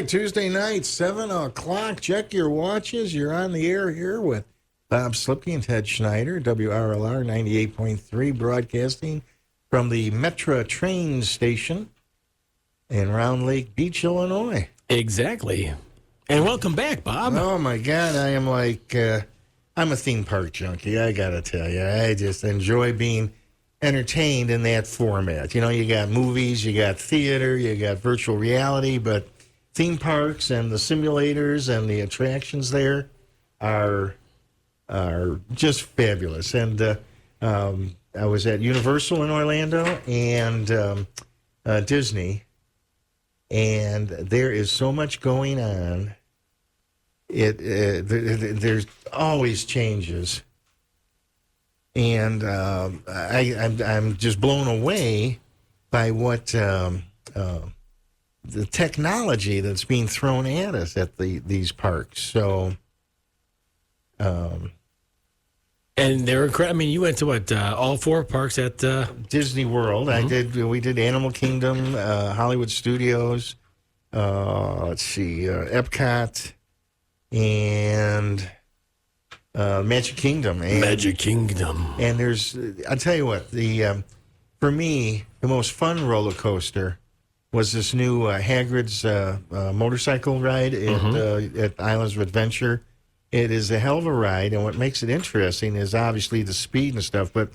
right, Tuesday night, 7 o'clock. Check your watches. You're on the air here with Bob Slipke and Ted Schneider, WRLR 98.3, broadcasting from the Metra train station in Round Lake Beach, Illinois. Exactly. And welcome back, Bob. Oh, my God. I am like, I'm a theme park junkie, I got to tell you. I just enjoy being entertained in that format. You know, you got movies, you got theater, you got virtual reality, but theme parks and the simulators and the attractions there are just fabulous. And I was at Universal in Orlando and Disney, and there is so much going on. There's always changes. And I'm just blown away by what the technology that's being thrown at us at these parks. So, and they're incredible. I mean, you went to what? All four parks at Disney World. Mm-hmm. We did Animal Kingdom, Hollywood Studios. Let's see, Epcot, and Magic Kingdom. Magic Kingdom. And I'll tell you what, for me, the most fun roller coaster was this new Hagrid's motorcycle ride at Islands of Adventure. It is a hell of a ride, and what makes it interesting is obviously the speed and stuff, but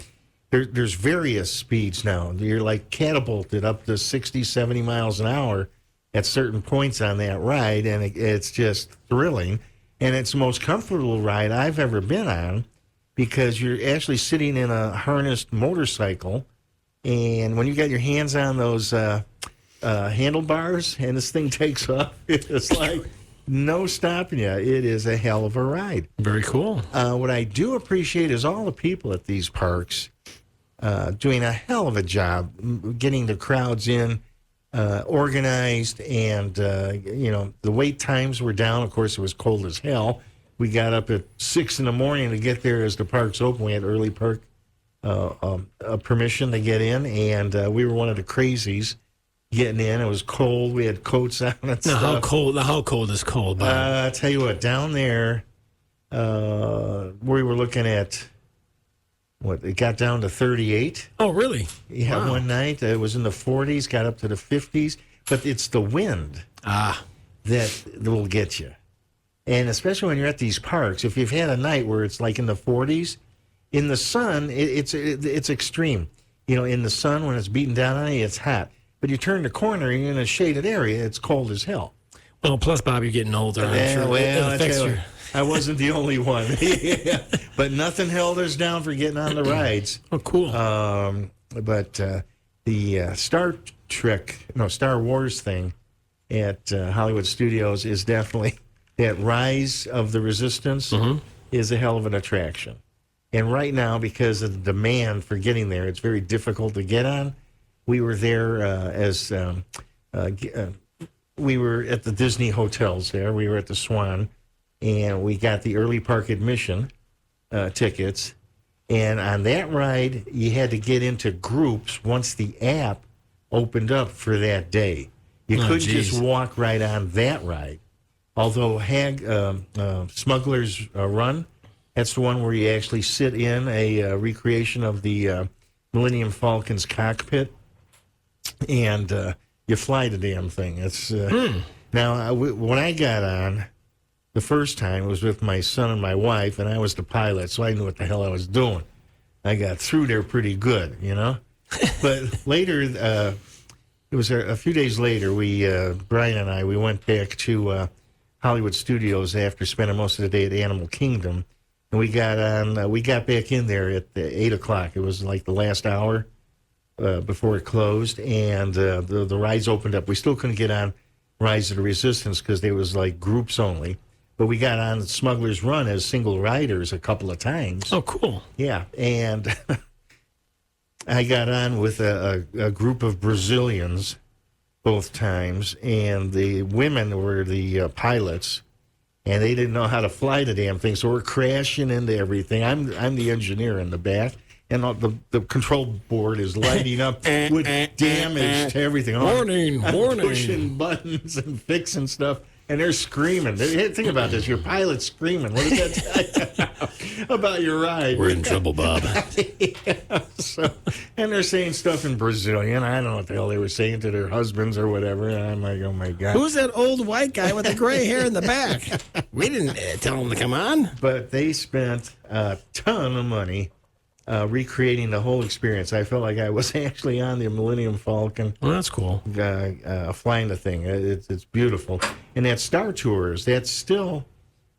there's various speeds now. You're like catapulted up to 60, 70 miles an hour at certain points on that ride, and it's just thrilling. And it's the most comfortable ride I've ever been on because you're actually sitting in a harnessed motorcycle. And when you got your hands on those handlebars and this thing takes off, it's like no stopping you. It is a hell of a ride. Very cool. What I do appreciate is all the people at these parks doing a hell of a job getting the crowds in, organized, and the wait times were down. Of course, it was cold as hell. We got up at 6 a.m. to get there as the parks open. We had early park permission to get in, and we were one of the crazies getting in. It was cold. We had coats on and stuff. How cold is cold, Bob? I'll tell you what, down there, we were looking at, it got down to 38. Oh, really? Yeah, wow. One night it was in the 40s, got up to the 50s, but it's the wind that will get you. And especially when you're at these parks, if you've had a night where it's like in the 40s, in the sun, it's extreme. You know, in the sun, when it's beating down on you, it's hot. But you turn the corner and you're in a shaded area, it's cold as hell. Well, plus, Bob, you're getting older. I'm sure. Well, I wasn't the only one. Yeah. But nothing held us down for getting on the rides. Oh, cool. But the Star Wars thing at Hollywood Studios is definitely that Rise of the Resistance is a hell of an attraction. And right now, because of the demand for getting there, it's very difficult to get on. We were there we were at the Disney hotels there. We were at the Swan, and we got the early park admission tickets. And on that ride, you had to get into groups once the app opened up for that day. You couldn't just walk right on that ride. Although Smuggler's Run, that's the one where you actually sit in a recreation of the Millennium Falcon's cockpit, and you fly the damn thing. It's Now, when I got on the first time, it was with my son and my wife, and I was the pilot, so I knew what the hell I was doing. I got through there pretty good, you know? But later, it was a few days later, Brian and I, we went back to Hollywood Studios after spending most of the day at Animal Kingdom, and we got back in there at 8 o'clock. It was like the last hour before it closed, and the rides opened up. We still couldn't get on Rise of the Resistance because they was like groups only. But we got on Smuggler's Run as single riders a couple of times. Oh, cool. Yeah, and I got on with a group of Brazilians both times, and the women were the pilots, and they didn't know how to fly the damn thing, so we're crashing into everything. I'm the engineer in the back, and the control board is lighting up with damage to everything. Warning, I'm warning. pushing buttons and fixing stuff, and they're screaming. Think about this. Your pilot's screaming. What does that tell you about your ride? We're in trouble, Bob. Yeah, and they're saying stuff in Brazilian. I don't know what the hell they were saying to their husbands or whatever. And I'm like, oh, my God. Who's that old white guy with the gray hair in the back? We didn't tell him to come on. But they spent a ton of money recreating the whole experience. I felt like I was actually on the Millennium Falcon. Well, that's cool. Flying the thing. It's beautiful. And that Star Tours, that's still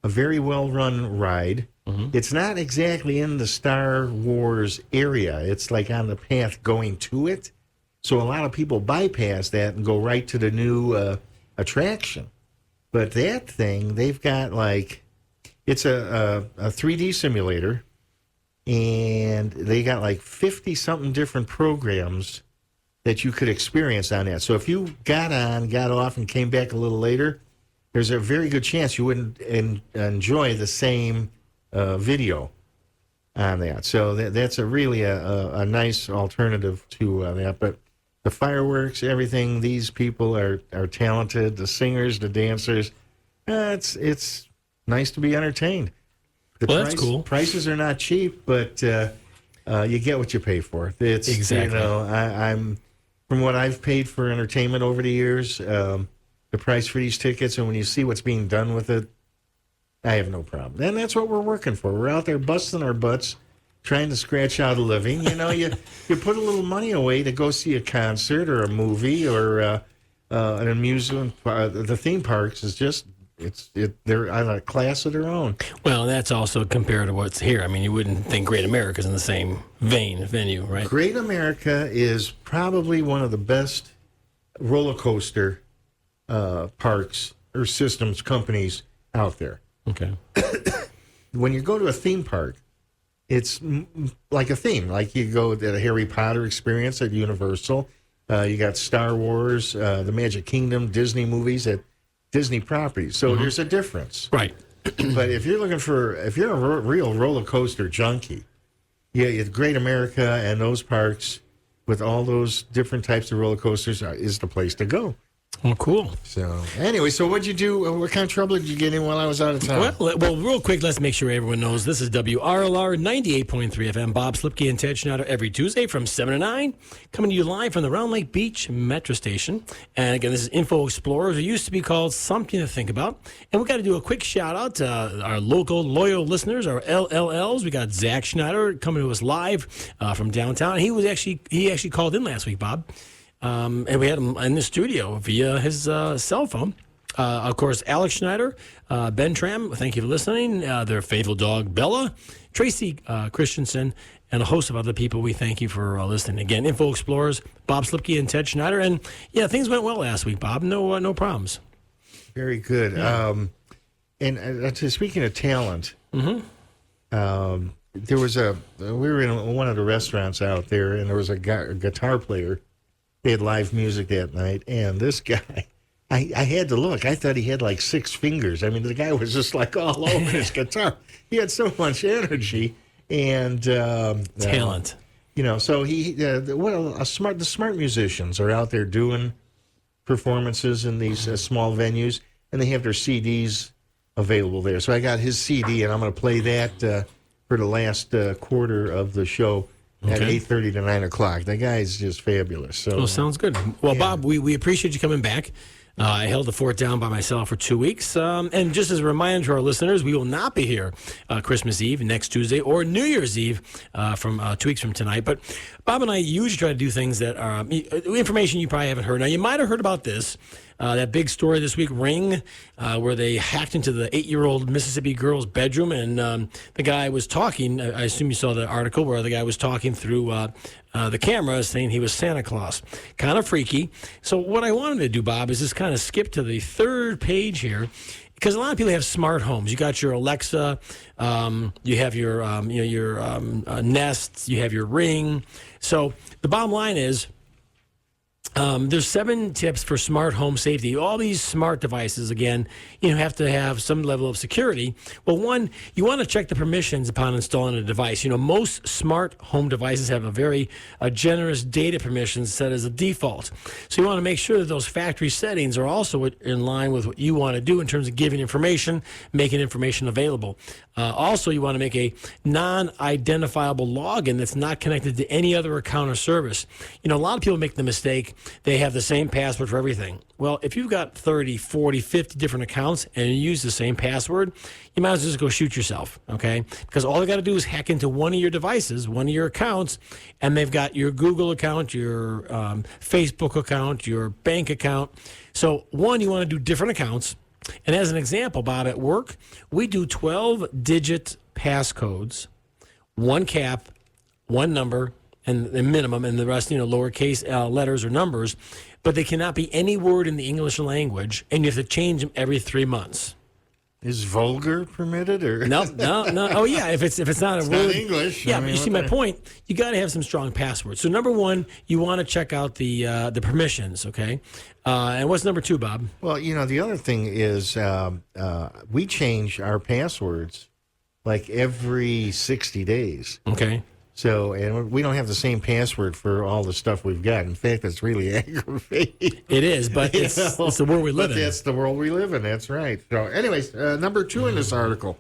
a very well-run ride. It's not exactly in the Star Wars area. It's like on the path going to it. So a lot of people bypass that and go right to the new attraction. But that thing, they've got it's a 3D simulator, and they got 50-something different programs that you could experience on that. So if you got off, and came back a little later, there's a very good chance you wouldn't enjoy the same video on that. So that's really a nice alternative to that. But the fireworks, everything, these people are talented. The singers, the dancers, it's nice to be entertained. That's cool. Prices are not cheap, but you get what you pay for. It's exactly. I'm from what I've paid for entertainment over the years, the price for these tickets, and when you see what's being done with it, I have no problem. And that's what we're working for. We're out there busting our butts, trying to scratch out a living. You put a little money away to go see a concert or a movie or an amusement. The theme parks is just. They're on a class of their own. Well, that's also compared to what's here. I mean, you wouldn't think Great America's in the same venue, right? Great America is probably one of the best roller coaster parks or systems companies out there. Okay. When you go to a theme park, it's like a theme. Like you go to a Harry Potter experience at Universal. You got Star Wars, the Magic Kingdom, Disney movies at Disney properties. So there's a difference. Right. But if you're a real roller coaster junkie, yeah, Great America and those parks with all those different types of roller coasters is the place to go. Well, cool. So anyway, what'd you do? What kind of trouble did you get in while I was out of town? Well, real quick, let's make sure everyone knows this is WRLR 98.3 FM. Bob Slipke and Ted Schneider every Tuesday from 7 to 9, coming to you live from the Round Lake Beach Metro Station. And again, this is Info Explorers. It used to be called Something to Think About. And we got to do a quick shout out to our local loyal listeners, our LLLs. We got Zach Schneider coming to us live from downtown. He actually called in last week, Bob. And we had him in the studio via his cell phone. Of course, Alex Schneider, Ben Tram, thank you for listening. Their faithful dog, Bella, Tracy Christensen, and a host of other people. We thank you for listening. Again, Info Explorers, Bob Slipke and Ted Schneider. And, yeah, things went well last week, Bob. No problems. Very good. Yeah. Speaking of talent, there was we were in one of the restaurants out there, and there was a guitar player. They had live music that night, and this guy, I had to look. I thought he had like 6 fingers. I mean, the guy was just like all over his guitar. He had so much energy and talent. So the smart musicians are out there doing performances in these small venues, and they have their CDs available there. So I got his CD, and I'm going to play that for the last quarter of the show at 8:30 to 9 o'clock. That guy is just fabulous. So, Sounds good. Well, yeah. Bob, we appreciate you coming back. I held the fort down by myself for 2 weeks. And just as a reminder to our listeners, we will not be here Christmas Eve next Tuesday or New Year's Eve from 2 weeks from tonight. But Bob and I usually try to do things that are information you probably haven't heard. Now, you might have heard about this. That big story this week, Ring, where they hacked into the 8-year-old Mississippi girl's bedroom, and the guy was talking. I assume you saw the article where the guy was talking through the camera, saying he was Santa Claus. Kind of freaky. So what I wanted to do, Bob, is just kind of skip to the third page here, because a lot of people have smart homes. You got your Alexa, you have your Nest, you have your Ring. So the bottom line is, there's 7 tips for smart home safety. All these smart devices, again, have to have some level of security. Well, one, you want to check the permissions upon installing a device. Most smart home devices have a very generous data permissions set as a default. So you want to make sure that those factory settings are also in line with what you want to do in terms of giving information, making information available. Also, you want to make a non-identifiable login that's not connected to any other account or service. A lot of people make the mistake. They have the same password for everything. Well, if you've got 30, 40, 50 different accounts and you use the same password, you might as well just go shoot yourself, okay? Because all they got to do is hack into one of your devices, one of your accounts, and they've got your Google account, your Facebook account, your bank account. So, one, you want to do different accounts. And as an example, Bob, at work, we do 12-digit passcodes, 1 cap, 1 number, and the minimum, and the rest, lowercase letters or numbers, but they cannot be any word in the English language, and you have to change them every 3 months. Is vulgar permitted, or no? Oh yeah, if it's not a word, not English. Yeah, but you see my point. You got to have some strong passwords. So number 1, you want to check out the permissions, okay? And what's number 2, Bob? Well, the other thing is we change our passwords like every 60 days. Okay. So, and we don't have the same password for all the stuff we've got. In fact, it's really aggravating. It is, but it's the world we live in. That's the world we live in. That's right. So, anyways, number 2 in this article.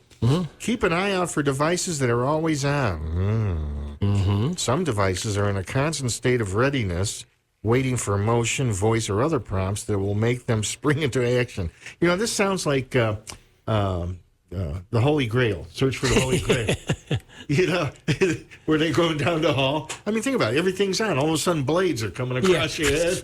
Keep an eye out for devices that are always on. Some devices are in a constant state of readiness, waiting for motion, voice, or other prompts that will make them spring into action. This sounds like the Holy Grail. Search for the Holy Grail. Where they going down the hall. I mean, think about it. Everything's on. All of a sudden, blades are coming across your head.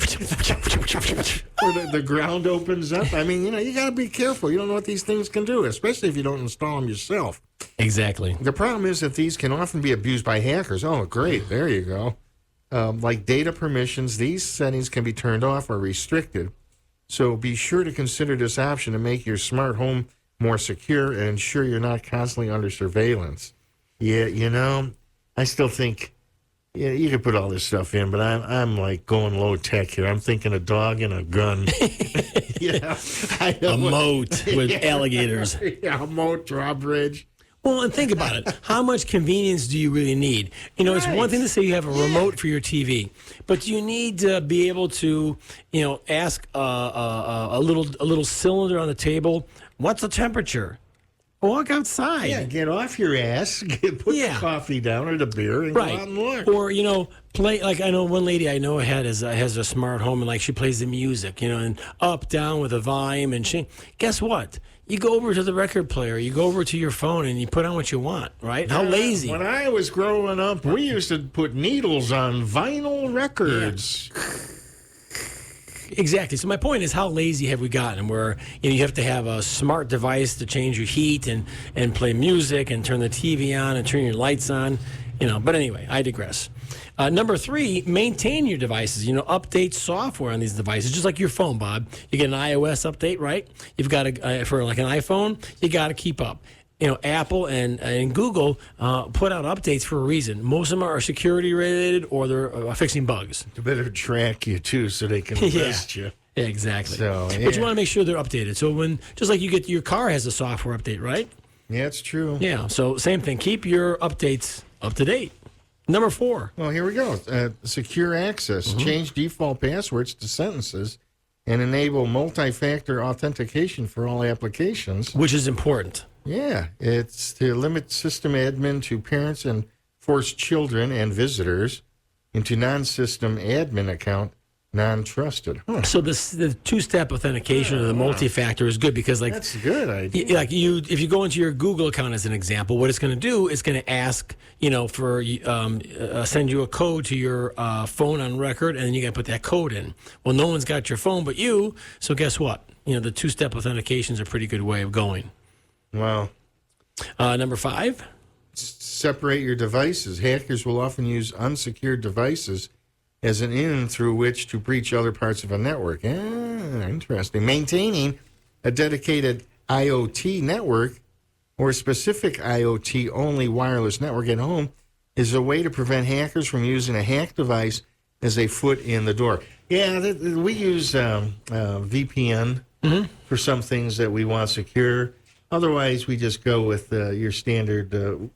Or the ground opens up. I mean, you got to be careful. You don't know what these things can do, especially if you don't install them yourself. Exactly. The problem is that these can often be abused by hackers. Oh, great. There you go. Like data permissions, these settings can be turned off or restricted. So be sure to consider this option to make your smart home more secure and ensure you're not constantly under surveillance. Yeah, I still think you could put all this stuff in, but I'm like going low tech here. I'm thinking a dog and a gun. I know. A moat with alligators. Yeah, a moat, drawbridge. Well, and think about it. How much convenience do you really need? It's one thing to say you have a remote for your TV, but you need to be able to, ask a little cylinder on the table, what's the temperature? Walk outside. Yeah, get off your ass, put the coffee down or the beer, and go out and look. Or, play, like I know one lady I know has a smart home, and she plays the music, and up, down with a volume, and guess what? You go over to the record player, you go over to your phone, and you put on what you want, right? How lazy. When I was growing up, we used to put needles on vinyl records. Exactly. So my point is, how lazy have we gotten? Where you have to have a smart device to change your heat and play music and turn the TV on and turn your lights on. But anyway, I digress. Number 3, maintain your devices. Update software on these devices, just like your phone, Bob. You get an iOS update, right? You've got for like an iPhone, you got to keep up. Apple and Google put out updates for a reason. Most of them are security related or they're fixing bugs. To better track you too, so they can arrest you. Yeah, exactly. So, But you want to make sure they're updated. So just like you get your car has a software update, right? Yeah, it's true. Yeah. So same thing. Keep your updates up to date. Number 4. Well, here we go. Secure access. Change default passwords to sentences and enable multi-factor authentication for all applications. Which is important. Yeah, it's to limit system admin to parents and force children and visitors into non-system admin account non-trusted. So the 2-step authentication or the multi-factor is good because that's a good idea. If you go into your Google account as an example, what it's going to do is going to ask for send you a code to your phone on record, and then you got to put that code in. Well, no one's got your phone but you, so guess what? The 2-step authentication is a pretty good way of going. Wow. Number 5. Separate your devices. Hackers will often use unsecured devices as an in through which to breach other parts of a network. Interesting. Maintaining a dedicated IoT network or a specific IoT-only wireless network at home is a way to prevent hackers from using a hacked device as a foot in the door. Yeah, we use VPN for some things that we want secure. Otherwise, we just go with your standard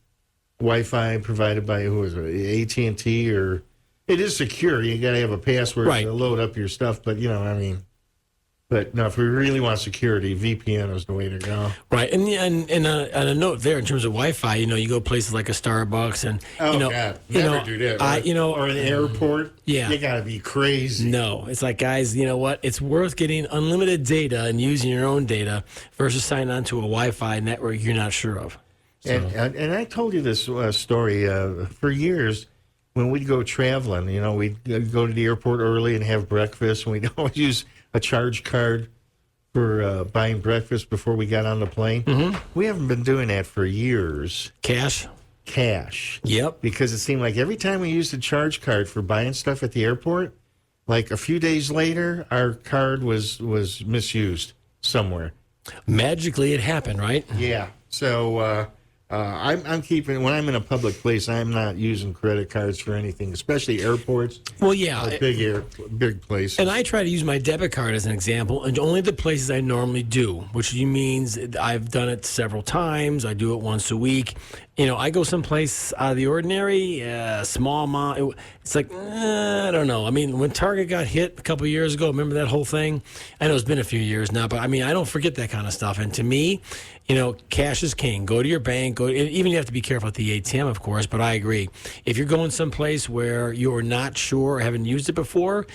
Wi-Fi provided by, AT&T or... It is secure. You got to have a password to load up your stuff. But, But no, if we really want security, VPN is the way to go. Right. And on a note there, in terms of Wi-Fi, you go places like a Starbucks and... God. Never do that. Right? Or an airport. Yeah. You got to be crazy. No. It's like, guys, you know what? It's worth getting unlimited data and using your own data versus signing on to a Wi-Fi network you're not sure of. So. And I told you this story for years. When we'd go traveling, we'd go to the airport early and have breakfast, and we'd always use a charge card for buying breakfast before we got on the plane. Mm-hmm. We haven't been doing that for years. Cash. Yep. Because it seemed like every time we used the charge card for buying stuff at the airport, like a few days later, our card was misused somewhere. Magically, it happened, right? Yeah. So... I'm keeping, when I'm in a public place, I'm not using credit cards for anything, especially airports. Well, yeah. Big places. And I try to use my debit card as an example, and only the places I normally do, which means I've done it several times. I do it once a week. I go someplace out of the ordinary, small amount. It's like, I don't know. I mean, when Target got hit a couple of years ago, remember that whole thing? I know it's been a few years now, but I don't forget that kind of stuff. And to me, cash is king. Go to your bank. Even you have to be careful at the ATM, of course, but I agree. If you're going someplace where you're not sure or haven't used it before,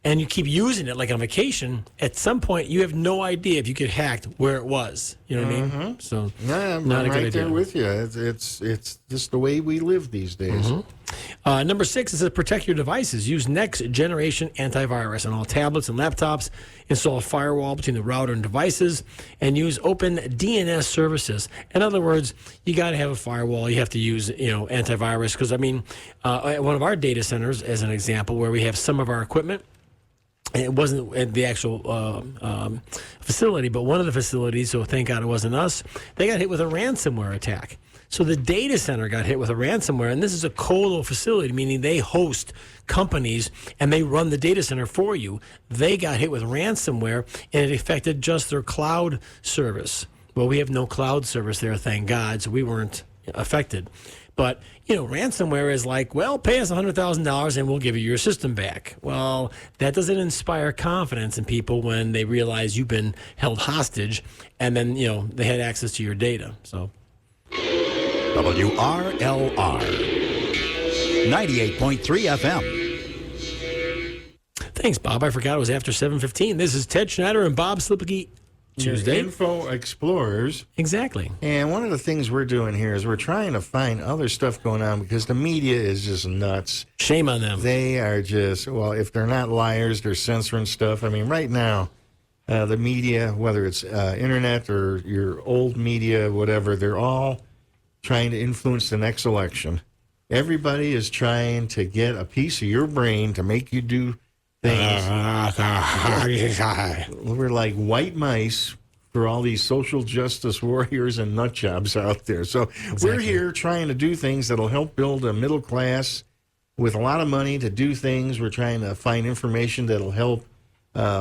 and you keep using it like on vacation, at some point you have no idea if you get hacked where it was. You know what I mean? So I'm not a good right idea. there with you. It's just the way we live these days. Mm-hmm. Number 6 is to protect your devices. Use next generation antivirus on all tablets and laptops. Install a firewall between the router and devices, and use open DNS services. In other words, you got to have a firewall. You have to use antivirus because at one of our data centers, as an example, where we have some of our equipment. It wasn't at the actual facility, but one of the facilities, so thank God it wasn't us, they got hit with a ransomware attack. So the data center got hit with a ransomware, and this is a colo facility, meaning they host companies and they run the data center for you. They got hit with ransomware, and it affected just their cloud service. Well, we have no cloud service there, thank God, so we weren't affected. But, ransomware is like, well, pay us $100,000 and we'll give you your system back. Well, that doesn't inspire confidence in people when they realize you've been held hostage and then, they had access to your data. So, WRLR 98.3 FM. Thanks, Bob. I forgot it was after 7:15. This is Ted Schneider and Bob Slipke Tuesday. Info Explorers. Exactly. And one of the things we're doing here is we're trying to find other stuff going on because the media is just nuts. Shame on them. They are just, well, if they're not liars, they're censoring stuff. I mean, right now, the media, whether it's internet or your old media, whatever, they're all trying to influence the next election. Everybody is trying to get a piece of your brain to make you do things. We're like white mice for all these social justice warriors and nut jobs out there. So we're here trying to do things that'll help build a middle class with a lot of money to do things. We're trying to find information that'll help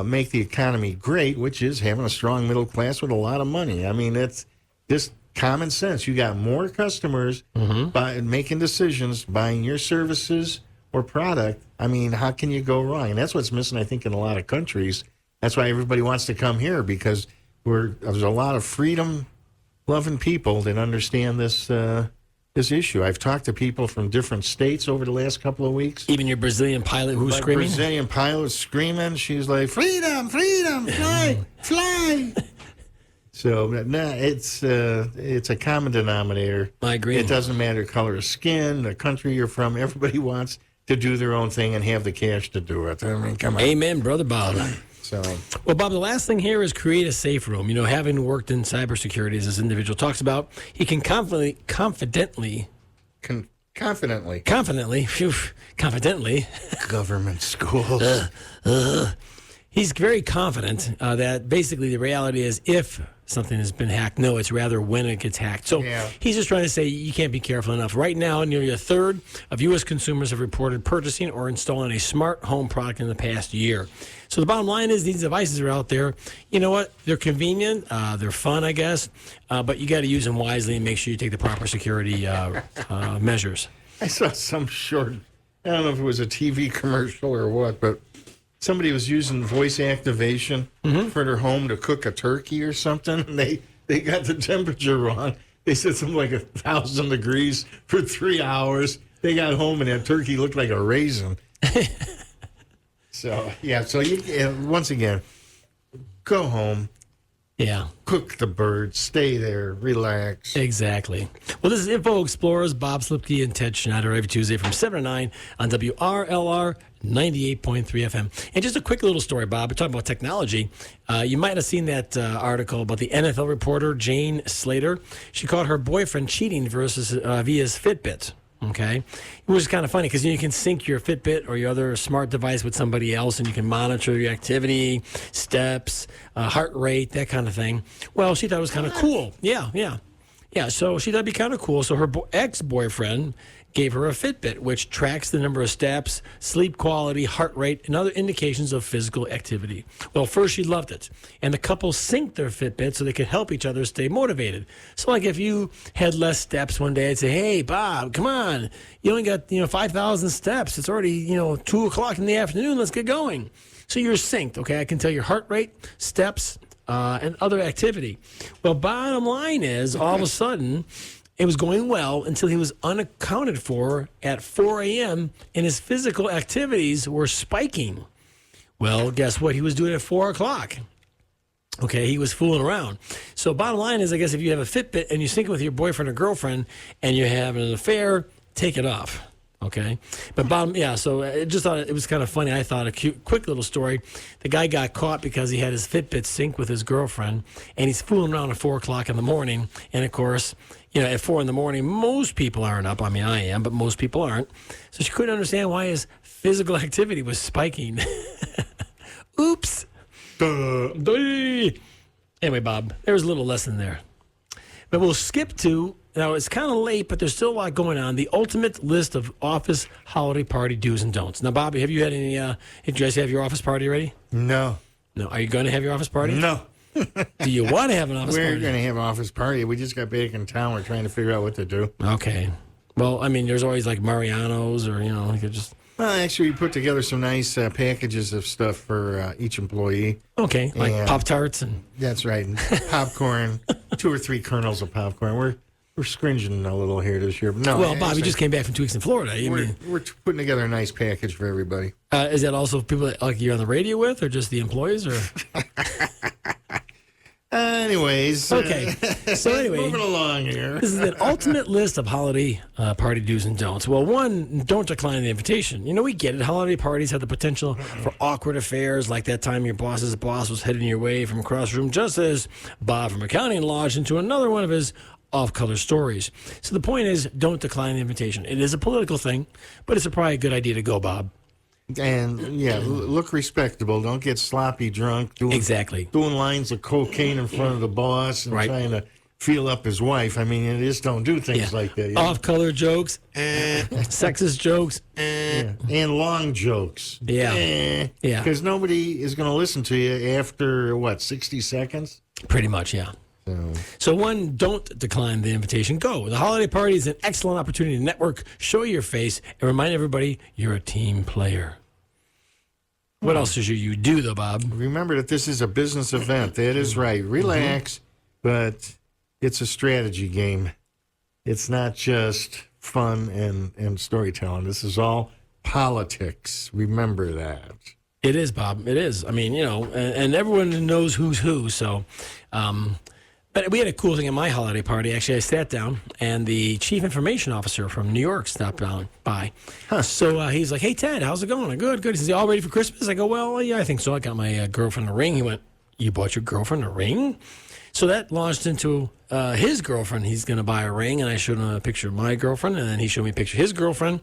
make the economy great, which is having a strong middle class with a lot of money. I mean, it's just common sense. You got more customers making decisions, buying your services or product. I mean, how can you go wrong? And that's what's missing, I think, in a lot of countries. That's why everybody wants to come here, because there's a lot of freedom-loving people that understand this issue. I've talked to people from different states over the last couple of weeks. Even your Brazilian pilot who's screaming? Brazilian pilot screaming. She's like, freedom, freedom, fly, fly. So, no, it's a common denominator. I agree. It doesn't matter color of skin, the country you're from. Everybody wants to do their own thing and have the cash to do it. I mean, come on. Amen, Brother Bob. So, well, Bob, the last thing here is create a safe room. You know, having worked in cybersecurity, as this individual talks about, he can confidently, government schools. He's very confident that basically the reality is if something has been hacked. No, it's rather when it gets hacked. So he's just trying to say you can't be careful enough. Right now, nearly a third of U.S. consumers have reported purchasing or installing a smart home product in the past year. So the bottom line is these devices are out there. You know what? They're convenient. They're fun, I guess. But you got to use them wisely and make sure you take the proper security measures. I saw some short, I don't know if it was a TV commercial or what, but somebody was using voice activation for their home to cook a turkey or something. And they got the temperature wrong. They said something like 1,000 degrees for 3 hours. They got home and that turkey looked like a raisin. So you once again, go home. Yeah. Cook the birds. Stay there. Relax. Exactly. Well, this is Info Explorers, Bob Slipke and Ted Schneider every Tuesday from 7 to 9 on WRLR 98.3 FM. And just a quick little story, Bob. We're talking about technology. You might have seen that article about the NFL reporter, Jane Slater. She caught her boyfriend cheating via his Fitbit. Okay, it was kind of funny because you can sync your Fitbit or your other smart device with somebody else, and you can monitor your activity, steps, heart rate, that kind of thing. Well, she thought it was kind of cool. Yeah. So she thought it'd be kind of cool. So her ex-boyfriend gave her a Fitbit, which tracks the number of steps, sleep quality, heart rate, and other indications of physical activity. Well, first she loved it. And the couple synced their Fitbit so they could help each other stay motivated. So like if you had less steps one day, I'd say, hey, Bob, come on. You only got 5,000 steps. It's already 2 o'clock in the afternoon. Let's get going. So you're synced, okay? I can tell your heart rate, steps, and other activity. Well, bottom line is, all of a sudden, it was going well until he was unaccounted for at 4 a.m. and his physical activities were spiking. Well, guess what? He was doing it at 4 o'clock. Okay, he was fooling around. So bottom line is, I guess if you have a Fitbit and you sync it with your boyfriend or girlfriend and you're having an affair, take it off. Okay, but so I just thought it was kind of funny. I thought a quick little story. The guy got caught because he had his Fitbit synced with his girlfriend, and he's fooling around at 4 o'clock in the morning. And of course, at 4 in the morning, most people aren't up. I mean, I am, but most people aren't. So she couldn't understand why his physical activity was spiking. Oops. Anyway, Bob, there was a little lesson there. But we'll skip to. Now, it's kind of late, but there's still a lot going on. The ultimate list of office holiday party do's and don'ts. Now, Bobby, have you had any, did you guys have your office party ready? No. Are you going to have your office party? No. Do you want to have an office party? We're going to have an office party. We just got back in town. We're trying to figure out what to do. Okay. Well, I mean, there's always like Mariano's or, you could just... Well, actually, we put together some nice packages of stuff for each employee. Okay, like Pop-Tarts and... That's right. And popcorn, 2 or 3 kernels of popcorn. We're scringing a little here this year. But no, well, Bob, you just came back from 2 weeks in Florida. We're putting together a nice package for everybody. Is that also people that like you're on the radio with, or just the employees? Or Anyways. Okay. So anyway, moving along here. this is an ultimate list of holiday party do's and don'ts. Well, one, don't decline the invitation. You know, we get it. Holiday parties have the potential for awkward affairs, like that time your boss's boss was heading your way from across the room just as Bob from accounting lodged into another one of his off-color stories. So the point is, don't decline the invitation. It is a political thing, but it's probably a good idea to go, Bob. And, look respectable. Don't get sloppy drunk. Exactly. Doing lines of cocaine in front of the boss and Right. trying to feel up his wife. I mean, you just don't do things like that. Off-color jokes, sexist jokes, And long jokes. Yeah. Yeah. Because nobody is going to listen to you after, 60 seconds? pretty much, yeah. So one, don't decline the invitation. Go. The holiday party is an excellent opportunity to network, show your face, and remind everybody you're a team player. What else should you do, though, Bob? Remember that this is a business event. That is right. Relax, but it's a strategy game. It's not just fun and storytelling. This is all politics. Remember that. It is, Bob. It is. I mean, and everyone knows who's who. So, but we had a cool thing at my holiday party. Actually, I sat down, and the chief information officer from New York stopped by. So he's like, "Hey, Ted, how's it going?" Good, good. He says, "You all ready for Christmas?" I go, "Well, yeah, I think so. I got my girlfriend a ring." He went, "You bought your girlfriend a ring?" So that launched into his girlfriend. He's going to buy a ring, and I showed him a picture of my girlfriend, and then he showed me a picture of his girlfriend.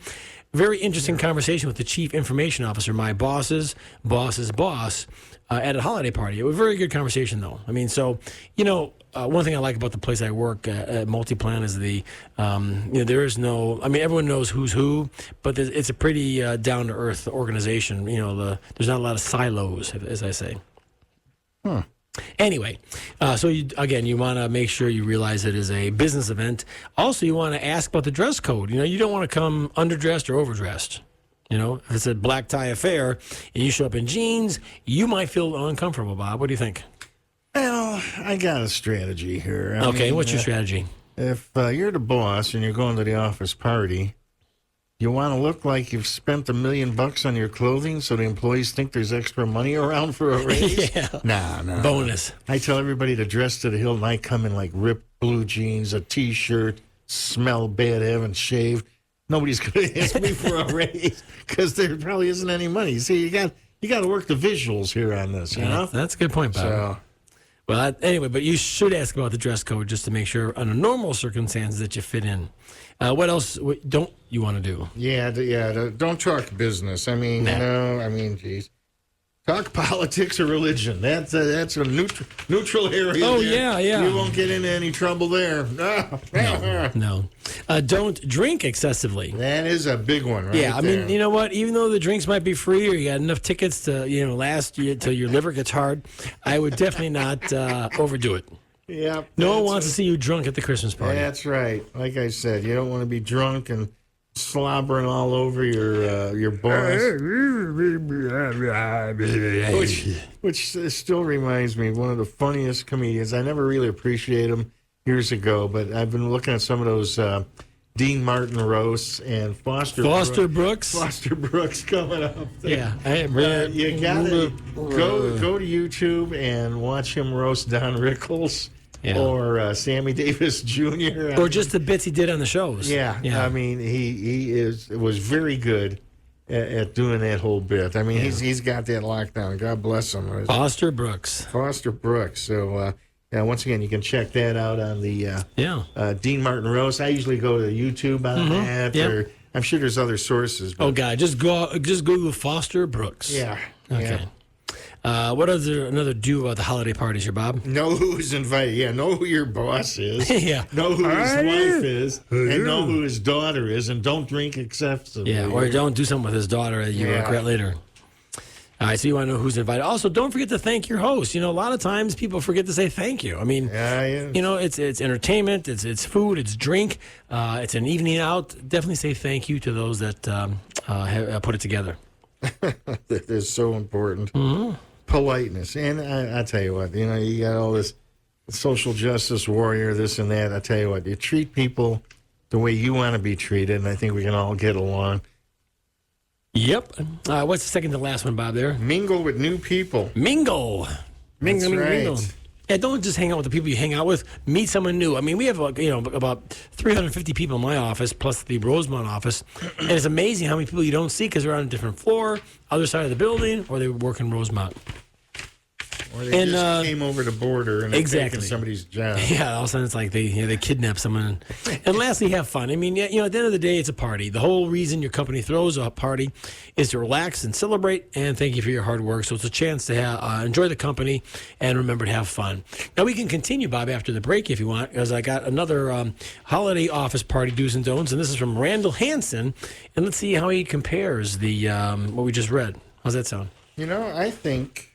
Very interesting conversation with the chief information officer, my boss's boss's boss, at a holiday party. It was a very good conversation, though. I mean, so, one thing I like about the place I work at Multiplan is there is no, I mean, everyone knows who's who, but it's a pretty down-to-earth organization. There's not a lot of silos, as I say. Anyway, so you want to make sure you realize it is a business event. Also, you want to ask about the dress code. You don't want to come underdressed or overdressed. If it's a black tie affair and you show up in jeans, you might feel uncomfortable, Bob. What do you think? Well, I got a strategy here. Okay, what's your strategy? If you're the boss and you're going to the office party, you want to look like you've spent $1 million on your clothing so the employees think there's extra money around for a raise? Yeah. Nah. Bonus. I tell everybody to dress to the hilt, and I come in like ripped blue jeans, a T-shirt, smell bad, haven't shaved. Nobody's going to ask me for a raise because there probably isn't any money. See, you got to work the visuals here on this, you know? That's a good point, Bob. So, well, anyway, but you should ask about the dress code just to make sure under normal circumstances that you fit in. What else don't you want to do? Don't talk business. I mean, geez. Talk politics or religion. That's a neutral area. Oh, there. yeah. You won't get into any trouble there. No. Don't drink excessively. That is a big one, right? Yeah, I mean, you know what? Even though the drinks might be free or you got enough tickets to, last you till your liver gets hard, I would definitely not overdo it. Yeah. No one wants to see you drunk at the Christmas party. That's right. Like I said, you don't want to be drunk and slobbering all over your boss. Which still reminds me of one of the funniest comedians. I never really appreciated him years ago, but I've been looking at some of those Dean Martin roasts and Foster Brooks. Foster Brooks coming up. Yeah. You gotta go to YouTube and watch him roast Don Rickles. Yeah. Or Sammy Davis Jr. Or just the bits he did on the shows. Yeah. I mean, he was very good at doing that whole bit. I mean, he's got that lockdown. God bless him. Foster Brooks. So, once again, you can check that out on the Dean Martin roast. I usually go to YouTube on that, or I'm sure there's other sources. But, oh, God, just Google Foster Brooks. Yeah. Okay. Yeah. What is there another do about the holiday parties here, Bob? Know who's invited. Yeah, know who your boss is. Yeah. Know who his wife is. And know who his daughter is. And don't drink excessively. Yeah, or don't do something with his daughter that you regret later. All right, so you want to know who's invited. Also, don't forget to thank your host. A lot of times people forget to say thank you. I mean, it's entertainment, it's food, it's drink, it's an evening out. Definitely say thank you to those that have put it together. That is so important. Mm-hmm. Politeness. And I tell you what, you got all this social justice warrior, this and that. I tell you what, you treat people the way you want to be treated, and I think we can all get along. Yep. What's the second to last one, Bob, there? Mingle with new people. Mingle. That's right. Mingle. Yeah, don't just hang out with the people you hang out with. Meet someone new. I mean, we have about 350 people in my office, plus the Rosemont office, and it's amazing how many people you don't see because they're on a different floor, other side of the building, or they work in Rosemont. Or they just came over the border and taking somebody's job. Yeah, all of a sudden it's like they kidnap someone. And lastly, have fun. I mean, at the end of the day, it's a party. The whole reason your company throws a party is to relax and celebrate and thank you for your hard work. So it's a chance to enjoy the company and remember to have fun. Now, we can continue, Bob, after the break if you want, because I got another holiday office party do's and don'ts, and this is from Randall Hansen. And let's see how he compares the what we just read. How's that sound? I think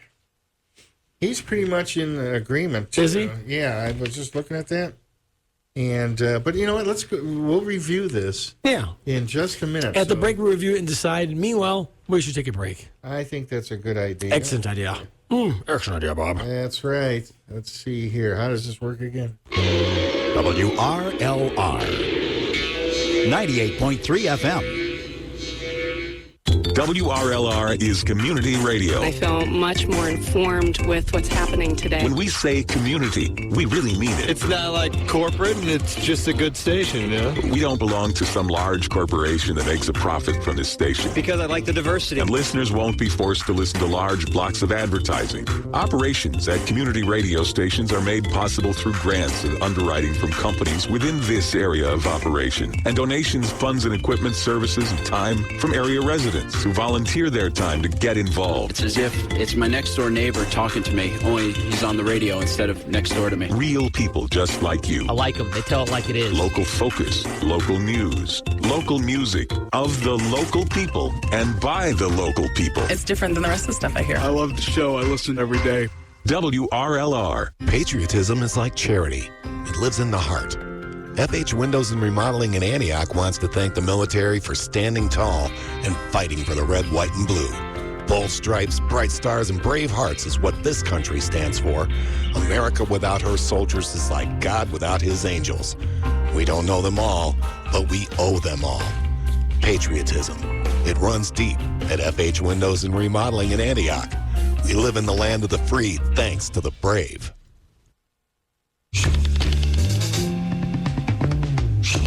he's pretty much in agreement. Is he? Yeah, I was just looking at that. And but you know what? We'll review this. Yeah. In just a minute. At the break, we'll review it and decide. Meanwhile, we should take a break. I think that's a good idea. Excellent idea. Excellent idea, Bob. That's right. Let's see here. How does this work again? WRLR 98.3 FM. WRLR is community radio. I feel much more informed with what's happening today. When we say community, we really mean it. It's not like corporate, and it's just a good station, We don't belong to some large corporation that makes a profit from this station. Because I like the diversity. And listeners won't be forced to listen to large blocks of advertising. Operations at community radio stations are made possible through grants and underwriting from companies within this area of operation. And donations, funds, and equipment, services, and time from area residents who volunteer their time to get involved. It's as if it's my next door neighbor talking to me, only he's on the radio instead of next door to me. Real people just like you. I like them. They tell it like it is. Local focus, local news, local music, of the local people, and by the local people. It's different than the rest of the stuff I hear. I love the show. I listen every day. WRLR. Patriotism is like charity. It lives in the heart. FH Windows and Remodeling in Antioch wants to thank the military for standing tall and fighting for the red, white, and blue. Bold stripes, bright stars, and brave hearts is what this country stands for. America without her soldiers is like God without his angels. We don't know them all, but we owe them all. Patriotism. It runs deep at FH Windows and Remodeling in Antioch. We live in the land of the free thanks to the brave.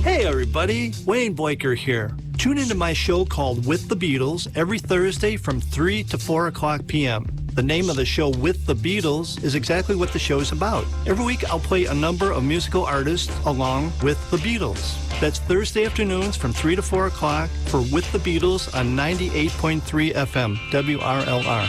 Hey everybody, Wayne Boyker here. Tune into my show called With the Beatles every Thursday from 3 to 4 o'clock p.m. The name of the show, With the Beatles, is exactly what the show is about. Every week I'll play a number of musical artists along with the Beatles. That's Thursday afternoons from 3 to 4 o'clock for With the Beatles on 98.3 FM, WRLR.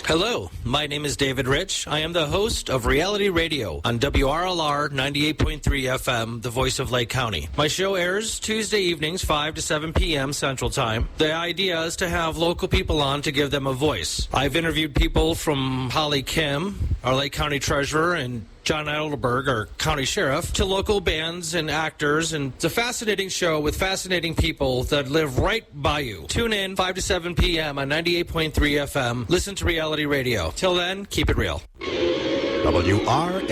Hello, my name is David Rich. I am the host of Reality Radio on WRLR 98.3 FM, the voice of Lake County. My show airs Tuesday evenings, 5 to 7 p.m. Central Time. The idea is to have local people on to give them a voice. I've interviewed people from Holly Kim, our Lake County Treasurer, and John Edelberg, our county sheriff, to local bands and actors. And it's a fascinating show with fascinating people that live right by you. Tune in 5 to 7 p.m. on 98.3 FM. Listen to Reality Radio. Till then, keep it real. WRLR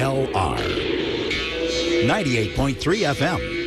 98.3 FM.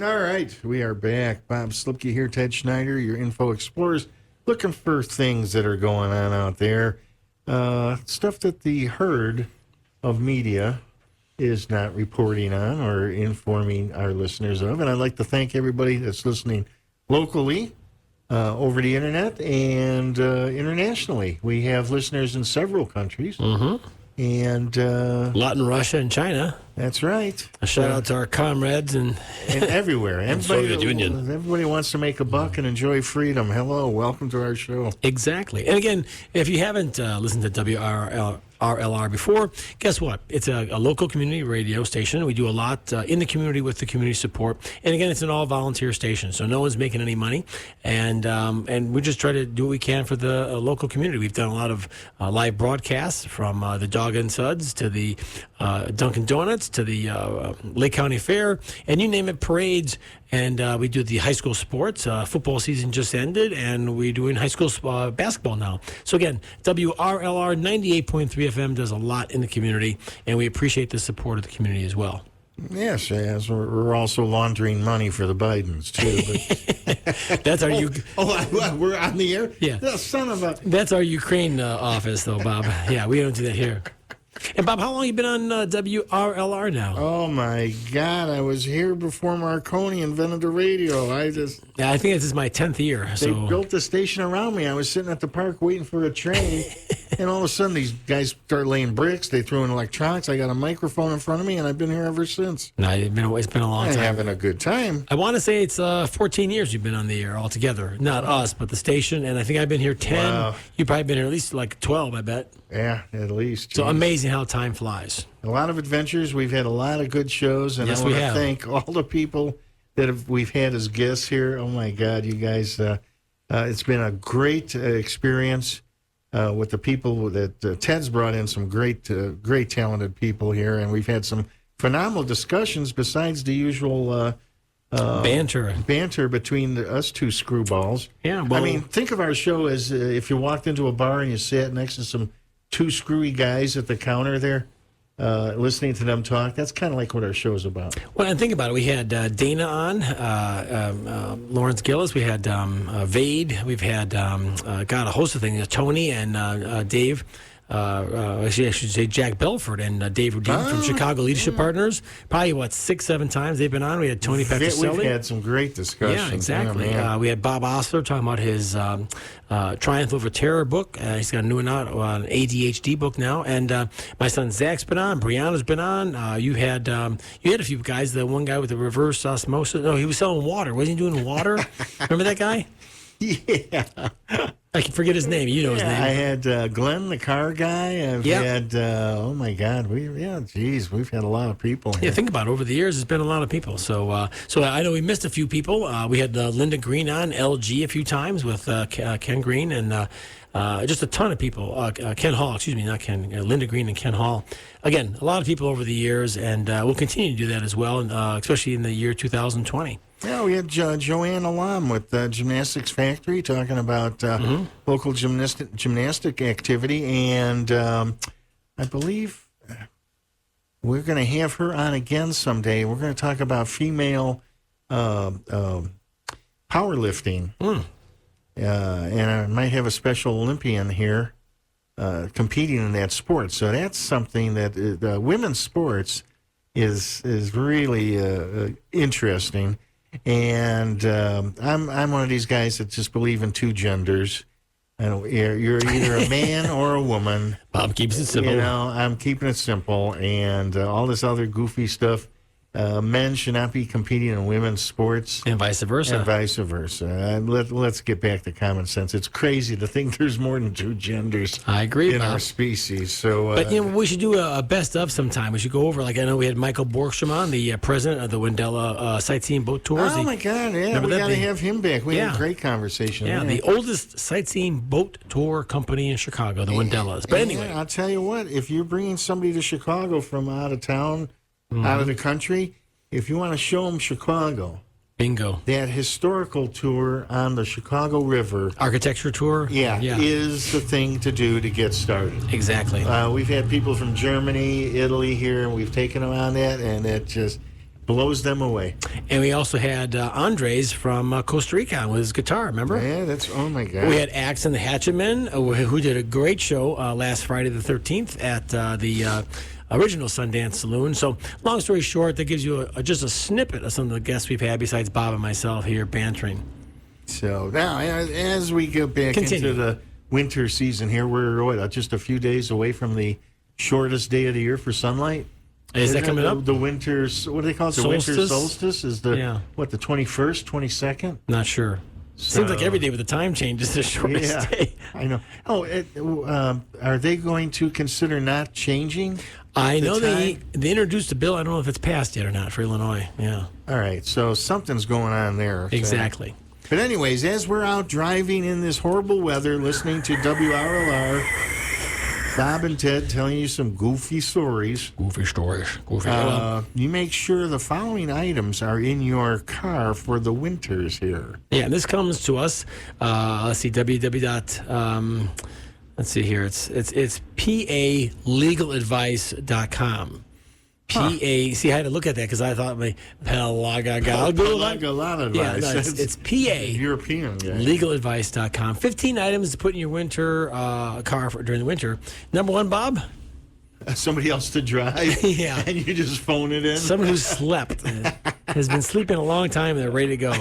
All right, we are back. Bob Slipke here, Ted Schneider, your Info Explorers, looking for things that are going on out there. Stuff that the herd of media is not reporting on or informing our listeners of. And I'd like to thank everybody that's listening locally, over the internet, and internationally. We have listeners in several countries. Mm-hmm. And a lot in Russia and China. That's right. A shout out to our comrades and everywhere. Soviet Union. Everybody wants to make a buck and enjoy freedom. Hello, welcome to our show. Exactly. And again, if you haven't listened to WRLR before, guess what? It's a local community radio station. We do a lot in the community with the community support. And again, it's an all-volunteer station, so no one's making any money. And we just try to do what we can for the local community. We've done a lot of live broadcasts from the Dog and Suds to the Dunkin' Donuts to the Lake County Fair, and you name it, parades. And we do the high school sports. Football season just ended, and we're doing high school basketball now. So again, WRLR 98.3 FM does a lot in the community, and we appreciate the support of the community as well. Yes, we're also laundering money for the Bidens, too. But That's our we're on the air? Yeah. The son of a... That's our Ukraine office, though, Bob. Yeah, we don't do that here. And Bob, how long have you been on WRLR now? Oh my God! I was here before Marconi invented the radio. I think this is my 10th year. They built the station around me. I was sitting at the park waiting for a train, and all of a sudden these guys start laying bricks. They threw in electronics. I got a microphone in front of me, and I've been here ever since. No, it's been a long time. Having a good time. I want to say it's 14 years you've been on the air altogether. Not us, but the station. And I think I've been here 10. Wow. You've probably been here at least like 12, I bet. Yeah, at least. So amazing how time flies. A lot of adventures. We've had a lot of good shows, and yes, I want to thank all the people that we've had as guests here. Oh my God, you guys! It's been a great experience with the people that Ted's brought in. Some great talented people here, and we've had some phenomenal discussions. Besides the usual banter between us two screwballs. Yeah, well, I mean, think of our show as if you walked into a bar and you sat next to some two screwy guys at the counter there, listening to them talk. That's kind of like what our show is about. Well, and think about it. We had Dana on, Lawrence Gillis. We had Vade. We've had, a host of things, Tony and Dave. Actually, I should say Jack Belford and Dave Rudin from Chicago Leadership Partners. Probably, 6-7 times they've been on. We had Tony Petroselli. We've had some great discussions. Yeah, exactly. Yeah, we had Bob Osler talking about his Triumph Over Terror book. He's got a new one out, an ADHD book now. And my son Zach's been on. Brianna's been on. You had a few guys. The one guy with the reverse osmosis. No, he was selling water. Wasn't he doing water? Remember that guy? Yeah. I can forget his name. You know his name. I had Glenn, the car guy. I've had, oh my God, we've had a lot of people here. Yeah, think about it. Over the years, there's been a lot of people. So I know we missed a few people. We had Linda Green on, LG, a few times with Ken Green and just a ton of people. Ken Hall, excuse me, not Ken, Linda Green and Ken Hall. Again, a lot of people over the years, and we'll continue to do that as well, especially in the year 2020. Yeah, we had Joanne Alam with Gymnastics Factory talking about local gymnastic activity, and I believe we're going to have her on again someday. We're going to talk about female powerlifting, and I might have a Special Olympian here competing in that sport. So that's something that women's sports is really interesting. And I'm one of these guys that just believe in two genders. You're either a man or a woman. Bob keeps it simple. You know, I'm keeping it simple, and all this other goofy stuff. Men should not be competing in women's sports. And vice versa. Let's get back to common sense. It's crazy to think there's more than two genders. I agree, in Bob. our species. So, but we should do a best of sometime. We should go over. Like I know we had Michael Borgstrom on, the president of the Wendella Sightseeing Boat Tours. Oh my God! Yeah, we got to have him back. We had a great conversation. Yeah, the oldest sightseeing boat tour company in Chicago, the Wendellas. But anyway, I'll tell you what. If you're bringing somebody to Chicago from out of town, out of the country, if you want to show them Chicago, bingo. That historical tour on the Chicago River, architecture tour, is the thing to do to get started. Exactly. We've had people from Germany, Italy here, and we've taken them on that, and it just blows them away. And we also had Andres from Costa Rica with his guitar, remember? Yeah, oh my God. We had Axe and the Hatchetmen, who did a great show last Friday the 13th at the original Sundance Saloon. So, long story short, that gives you just a snippet of some of the guests we've had besides Bob and myself here bantering. So, now, as we get back into the winter season here, we're just a few days away from the shortest day of the year for sunlight. Is that Isn't coming it up? The winter's, what do they call it? The winter Solstice? solstice is the, Yeah. the 21st, 22nd? Not sure. Seems like every day with the time change is the shortest Yeah, day. I know. Oh, are they going to consider not changing? I the know they time? introduced a bill. I don't know if it's passed yet or not for Illinois. Yeah, All right, so something's going on there. So- exactly. But anyways, as we're out driving in this horrible weather, listening to WRLR, Bob and Ted telling you some goofy stories, Goofy stories. you make sure the following items are in your car for the winters here. Yeah, and this comes to us. Let's see, let's see here. It's palegaladvice.com. See, I had to look at that because I thought Pelagalad Yeah, advice. no, it's PA. European guy. Legaladvice.com. 15 items to put in your winter car during the winter. Number one, Bob? Somebody else to drive. Yeah. And you just phone it in. Someone who's slept, has been sleeping a long time, and they're ready to go.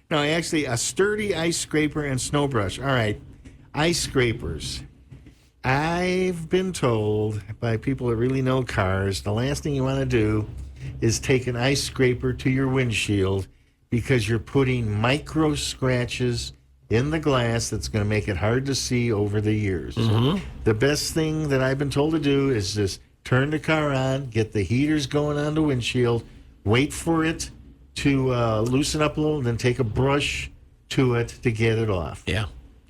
No, actually, a sturdy ice scraper and snow brush. All right, ice scrapers. I've been told by people that really know cars, the last thing you want to do is take an ice scraper to your windshield because you're putting micro scratches in the glass that's going to make it hard to see over the years. Mm-hmm. The best thing that I've been told to do is just turn the car on, get the heaters going on the windshield, wait for it to loosen up a little, then take a brush to it to get it off. Yeah,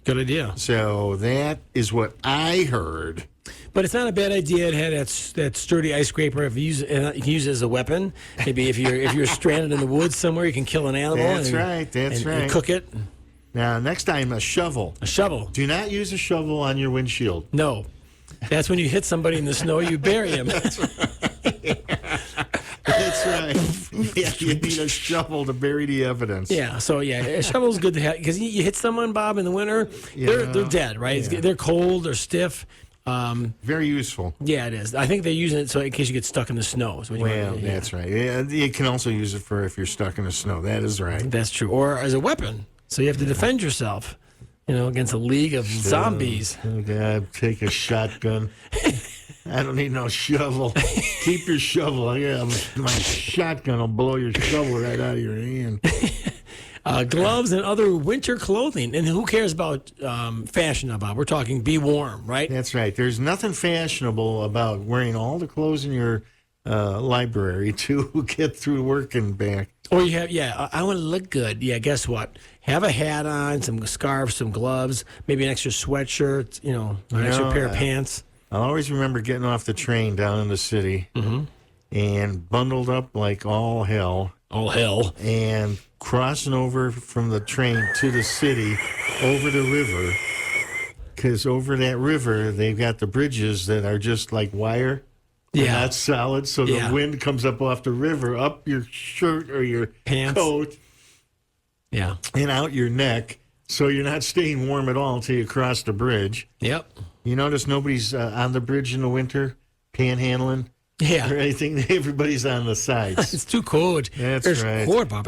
good idea. So that is what I heard. But it's not a bad idea. It had that sturdy ice scraper. If you use it, you can use it as a weapon. Maybe if you're stranded in the woods somewhere, you can kill an animal. That's right. And cook it. Now, next time, a shovel. A shovel. Do not use a shovel on your windshield. No. That's when you hit somebody in the snow, you bury him. That's right. Yeah, you need a shovel to bury the evidence. Yeah, so a shovel's good to have because you hit someone, Bob, in the winter, they're dead, right? Yeah. They're cold, they're stiff. Very useful. Yeah, it is. I think they're using it so in case you get stuck in the snow. So That's right. Yeah, you can also use it for if you're stuck in the snow. That is right. That's true. Or as a weapon. So you have to defend yourself, against a league of zombies. Oh, God, take a shotgun. I don't need no shovel. Keep your shovel. Yeah, my shotgun will blow your shovel right out of your hand. Gloves and other winter clothing. And who cares about fashion now, Bob? We're talking be warm, right? That's right. There's nothing fashionable about wearing all the clothes in your library to get through work and back. Or you have, I want to look good. Yeah, guess what? Have a hat on, some scarves, some gloves, maybe an extra sweatshirt, an extra pair of pants. I'll always remember getting off the train down in the city and bundled up like all hell. All hell. And crossing over from the train to the city over the river. Because over that river, they've got the bridges that are just like wire. Yeah. Not solid, so the wind comes up off the river, up your shirt or your pants, coat, and out your neck, so you're not staying warm at all until you cross the bridge. Yep. You notice nobody's on the bridge in the winter, panhandling, or anything. Everybody's on the sides. It's too cold. That's There's right. cold, Bob.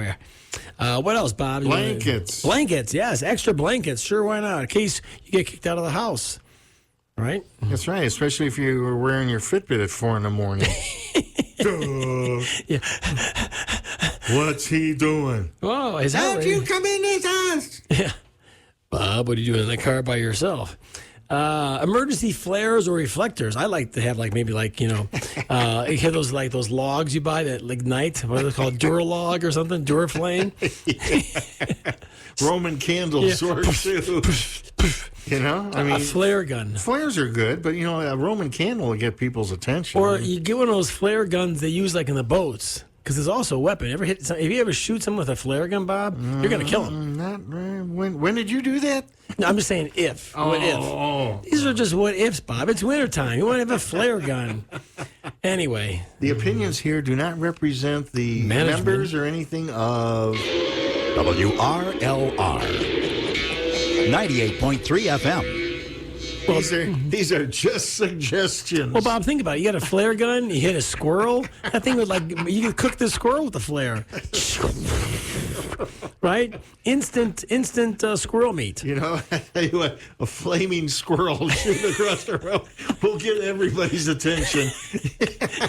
What else, Bob? Blankets. Blankets, yes, extra blankets. Sure, why not? In case you get kicked out of the house. Right? That's right, especially if you were wearing your Fitbit at 4 a.m. Yeah. What's he doing? Oh, is that How'd you come in this house? Yeah. Bob, what are you doing in the car by yourself? Emergency flares or reflectors. I like to have you have those logs you buy that ignite. What are they called? Duralog or something? Duraflame? Roman candles or too. A flare gun. Flares are good, but a Roman candle will get people's attention. Or you get one of those flare guns they use in the boats. Because it's also a weapon. If you ever shoot someone with a flare gun, Bob, you're going to kill him. When did you do that? No, I'm just saying if. What if? These are just what ifs, Bob. It's wintertime. You want to have a flare gun. Anyway. The opinions here do not represent the Management. members or anything of WRLR 98.3 FM. These are just suggestions. Well, Bob, think about it. You got a flare gun. You hit a squirrel. That thing would you could cook the squirrel with the flare. Right? Instant squirrel meat. You know, I tell you what, a flaming squirrel shooting across the road will get everybody's attention.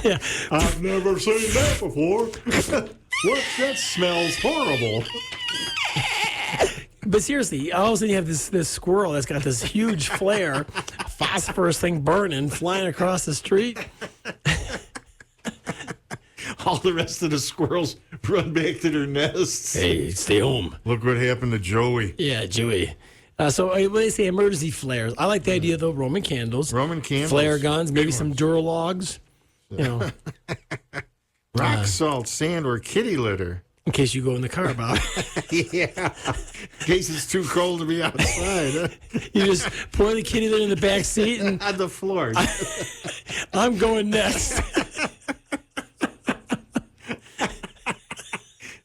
Yeah. I've never seen that before. That smells horrible. But seriously, all of a sudden you have this squirrel that's got this huge flare, phosphorus thing burning, flying across the street. All the rest of the squirrels run back to their nests. Hey, stay home. Look what happened to Joey. Yeah, Joey. So when they say emergency flares, I like the idea, though, Roman candles. Flare guns, maybe some Duralogs. You know. Rock salt, sand, or kitty litter. In case you go in the car, Bob. Yeah. In case it's too cold to be outside. Huh? You just pour the kitty litter in the back seat and on the floor. I'm going next.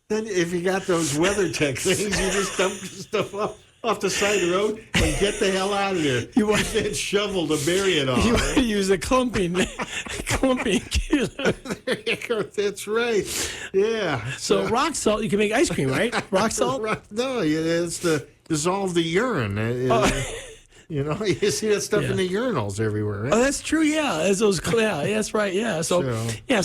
Then if you got those WeatherTech things, you just dump stuff off the side of the road and get the hell out of there. You want that shovel to bury it all. You want to use a clumping kitty litter. There you go. That's right. Yeah. So rock salt, you can make ice cream, right? Rock salt? No, it's to dissolve the urine. You know, you see that stuff in the urinals everywhere, right? Oh, that's true, yeah. As those, that's right, yeah. So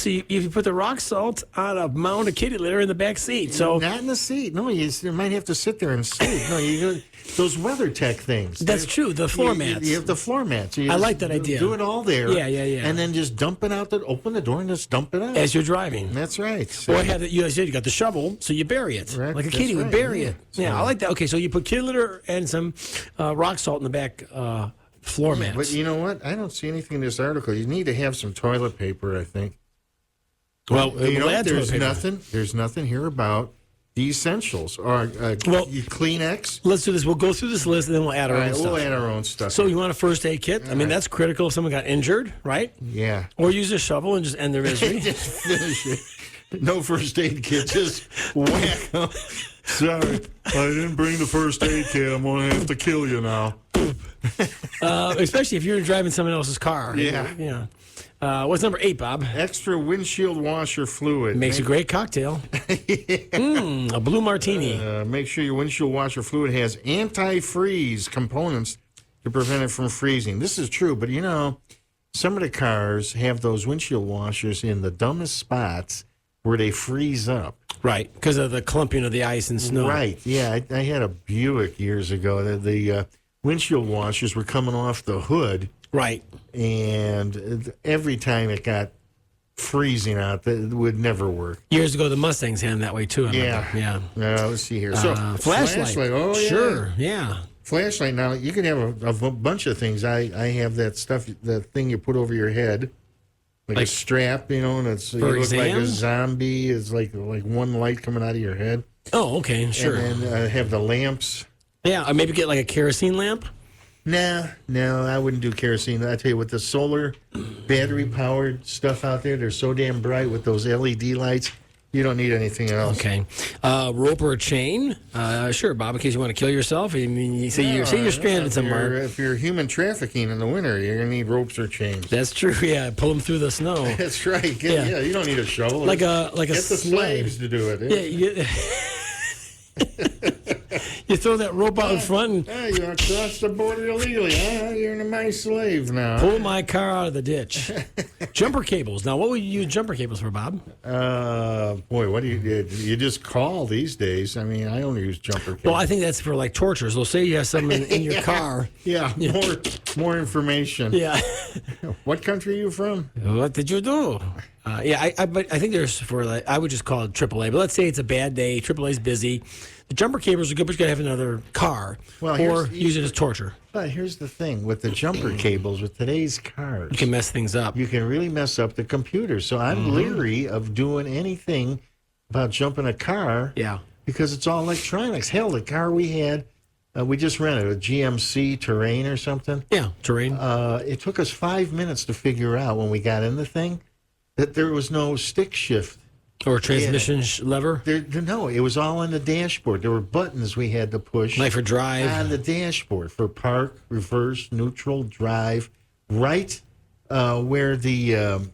you put the rock salt on a mound of kitty litter in the back seat. So not in the seat. No, you might have to sit there and sleep. No, those WeatherTech things. That's true, the floor mats. You have the floor mats. I like that idea. Do it all there. Yeah. And then just dump it out. Open the door and just dump it out. As you're driving. That's right. So, or you got the shovel, so you bury it. Right. Like a kitty would bury it. So, yeah, I like that. Okay, so you put kitty litter and some rock salt in the back floor mats. But you know what? I don't see anything in this article. You need to have some toilet paper, I think. Well, there's nothing here about the essentials or Kleenex. Let's do this. We'll go through this list and then we'll add our own stuff. We'll add our own stuff. So you want a first aid kit? I mean, that's critical if someone got injured, right? Yeah. Or use a shovel and just end their misery. Just finish it. No first aid kit. Just whack them. Sorry, I didn't bring the first aid kit. I'm going to have to kill you now. Especially if you're driving someone else's car. Yeah. What's number 8, Bob? Extra windshield washer fluid. Makes a great cocktail. A blue martini. Make sure your windshield washer fluid has anti-freeze components to prevent it from freezing. This is true, but some of the cars have those windshield washers in the dumbest spots where they freeze up. Right, because of the clumping of the ice and snow. Right, yeah. I had a Buick years ago. The windshield washers were coming off the hood. Right. And every time it got freezing out, it would never work. Years ago, the Mustangs had them that way, too. Yeah. Let's see here. So, flashlight. Oh, yeah. Sure, yeah. Flashlight. Now, you can have a bunch of things. I have that stuff, the thing you put over your head. Like a strap, and it's you look like a zombie. It's like one light coming out of your head. Oh, okay, sure. And then have the lamps. Yeah, or maybe get like a kerosene lamp. No, I wouldn't do kerosene. I tell you, with the solar battery-powered stuff out there, they're so damn bright with those LED lights. You don't need anything else. Okay. Rope or a chain? Sure, Bob, in case you want to kill yourself. I mean, you're stranded somewhere. If you're human trafficking in the winter, you're going to need ropes or chains. That's true, yeah. Pull them through the snow. That's right. Yeah, you don't need a shovel. Like a Get the slaves to do it. You throw that rope out in front and... you crossed the border illegally. You're my slave now. Pull my car out of the ditch. Jumper cables. Now, what would you use jumper cables for, Bob? Boy, what do you just call these days? I mean, I only use jumper cables. Well, I think that's for like torture. So say you have someone in your car. Yeah, more information. Yeah. What country are you from? What did you do? But I think there's I would just call it AAA. But let's say it's a bad day. AAA's busy. The jumper cables are good, but you got to have another car. Or use it as torture. But here's the thing. With the jumper cables, with today's cars... You can mess things up. You can really mess up the computer. So I'm leery of doing anything about jumping a car. Yeah. Because it's all electronics. Hell, the car we had... we just rented a GMC Terrain or something. Yeah, Terrain. It took us 5 minutes to figure out when we got in the thing that there was no stick shift Or a transmission lever? No, it was all on the dashboard. There were buttons we had to push. Like for drive? On the dashboard for park, reverse, neutral, drive, right where the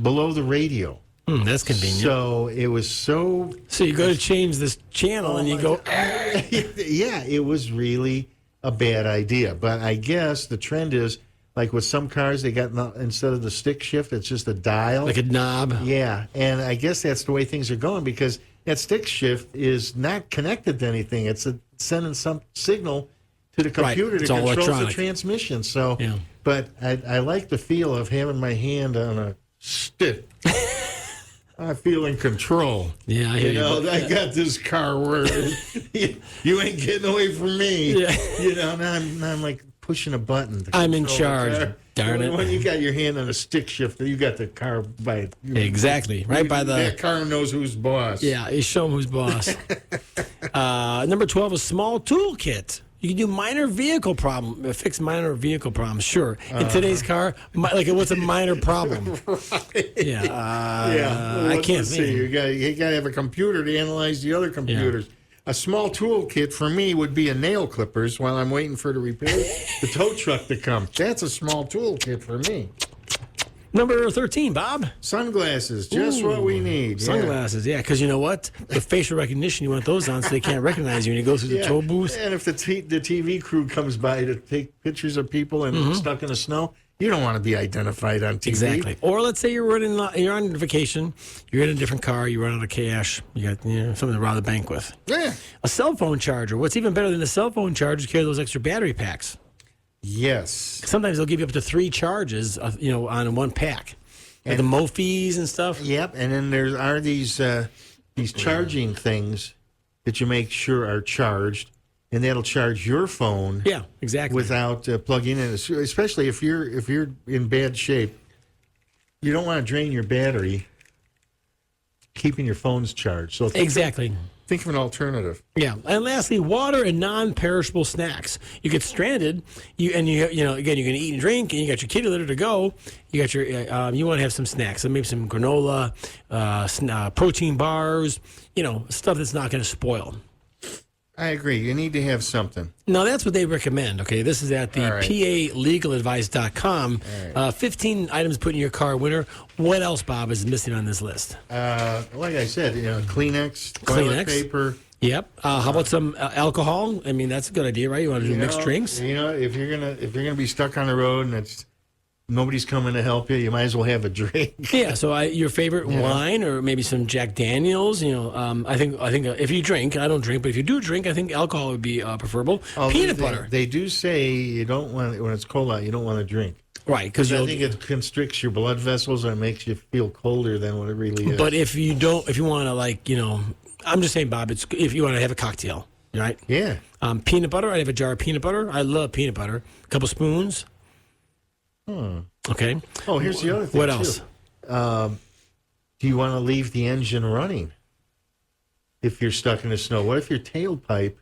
below the radio. That's convenient. So it was so... So you go to change this channel and you go... Yeah, it was really a bad idea. But I guess the trend is, like with some cars, they got, instead of the stick shift, it's just a dial. Like a knob? Yeah, and I guess that's the way things are going because that stick shift is not connected to anything. It's sending some signal to the computer It's that all controls the electronic. transmission. So, Yeah. But I like the feel of having my hand on a stick. I feel in control. Yeah, I hear you. I got this car where you ain't getting away from me. Yeah. Now I'm like pushing a button. I'm in control the charge. car. Darn it. When you got your hand on a stick shifter, you got the car by... Exactly. Right by the... That car knows who's boss. Yeah, you show them who's boss. Number 12, a small toolkit. You can do fix minor vehicle problems. Sure. In today's car, what's a minor problem? Yeah. I can't see. think. You got to have a computer to analyze the other computers. Yeah. A small toolkit for me would be a nail clippers while I'm waiting for the tow truck to come. That's a small toolkit for me. Number 13, Bob. Sunglasses, just what we need. Sunglasses, yeah, because you know what? With facial recognition, you want those on so they can't recognize you when you go through the tow booth. And if the TV crew comes by to take pictures of people and stuck in the snow, you don't want to be identified on TV. Exactly. Or let's say you're on vacation, you're in a different car, you run out of cash, you got something to rob the bank with. Yeah. A cell phone charger. What's even better than a cell phone charger is carry those extra battery packs. Yes. Sometimes they'll give you up to 3 charges, on one pack. Like the Mofis and stuff. Yep, and then there are these charging things that you make sure are charged, and that'll charge your phone. Yeah, exactly. Without plugging in, especially if you're in bad shape. You don't want to drain your battery. Keeping your phones charged. So exactly. Think of an alternative. Yeah, and lastly, water and non-perishable snacks. You get stranded, again, you're going to eat and drink, and you got your kitty litter to go. You got your, you want to have some snacks, so maybe some granola, protein bars, stuff that's not going to spoil. I agree. You need to have something. No, that's what they recommend. Okay, this is at the PALegaladvice.com. 15 items put in your car winner. What else, Bob, is missing on this list? Like I said, Kleenex, toilet paper. Yep. How about some alcohol? I mean, that's a good idea, right? You want to do mixed drinks? If you're gonna be stuck on the road and nobody's coming to help you, you might as well have a drink. Yeah. So your favorite wine, or maybe some Jack Daniels. I think if you drink, I don't drink, but if you do drink, I think alcohol would be preferable. Peanut butter. They do say you don't want, when it's cold out, you don't want to drink. Right, because I think it constricts your blood vessels and it makes you feel colder than what it really is. But if you want to, I'm just saying, Bob, it's if you want to have a cocktail, right? Yeah. Peanut butter. I have a jar of peanut butter. I love peanut butter. A couple spoons. Okay. Oh, here's the other thing. What else? Do you want to leave the engine running if you're stuck in the snow? What if your tailpipe